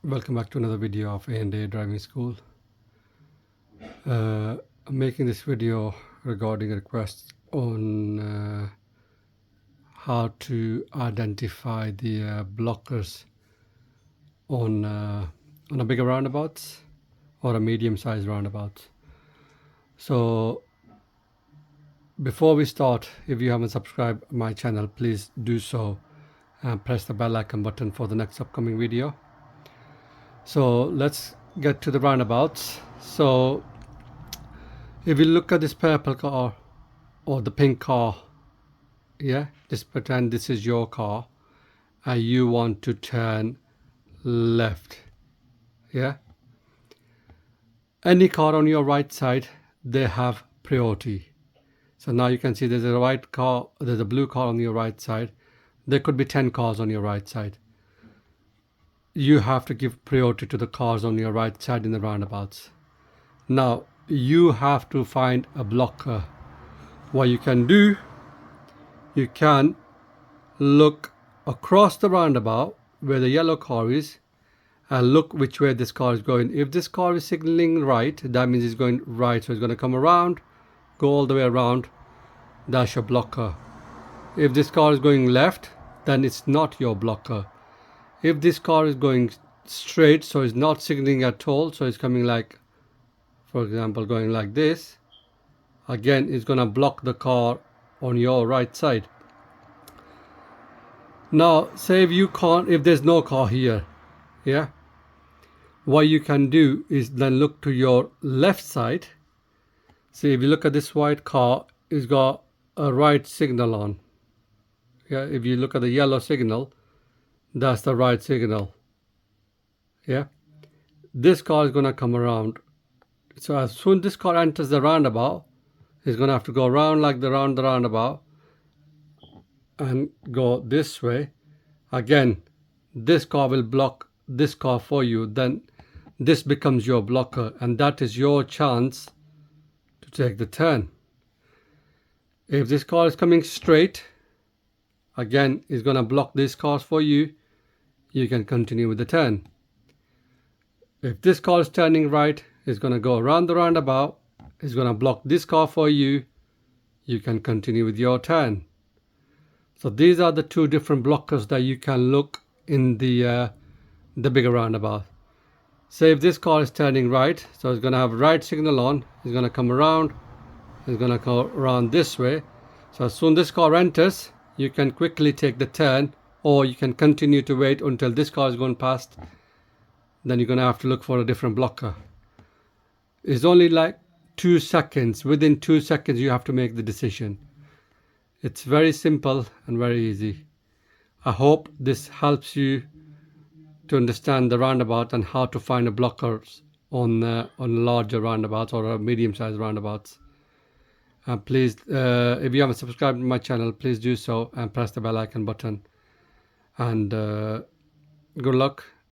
Welcome back to another video of A&A Driving School. I'm making this video regarding requests on how to identify the blockers on a bigger roundabouts or a medium-sized roundabouts. So before we start, if you haven't subscribed my channel, please do so and press the bell icon button for the next upcoming video. So let's get to the roundabouts. So if you look at this purple car or the pink car, yeah, just pretend this is your car and you want to turn left, yeah. Any car on your right side, they have priority. So now you can see there's a white car, there's a blue car on your right side. There could be 10 cars on your right side. You have to give priority to the cars on your right side in the roundabouts. Now you have to find a blocker. What you can do, you can look across the roundabout where the yellow car is and look which way this car is going. If this car is signaling right, that means it's going right, so it's going to come around, go all the way around. That's your blocker. If this car is going left, then it's not your blocker. If this car is going straight, so it's not signaling at all, so it's coming like, for example, going like this, again it's going to block the car on your right side. Now say if there's no car here, yeah, what you can do is then look to your left side. See, if you look at this white car, it's got a right signal on, yeah. If you look at the yellow signal, that's the right signal, yeah. This car is going to come around, so as soon as this car enters the roundabout, it's going to have to go around like the roundabout and go this way. Again, this car will block this car for you, then this becomes your blocker, and that is your chance to take the turn. If this car is coming straight, again it's going to block these cars for you. You can continue with the turn. If this car is turning right, it's going to go around the roundabout, it's going to block this car for you. You can continue with your turn. So these are the two different blockers that you can look in the bigger roundabout. Say if this car is turning right, so it's going to have right signal on, it's going to come around, it's going to go around this way. So as soon as this car enters, you can quickly take the turn, or you can continue to wait until this car is going past. Then you're going to have to look for a different blocker. It's only like 2 seconds. Within 2 seconds you have to make the decision. It's very simple and very easy. I hope this helps you to understand the roundabout and how to find a blockers on larger roundabouts or medium-sized roundabouts. And please, if you haven't subscribed to my channel, please do so and press the bell icon button. And good luck.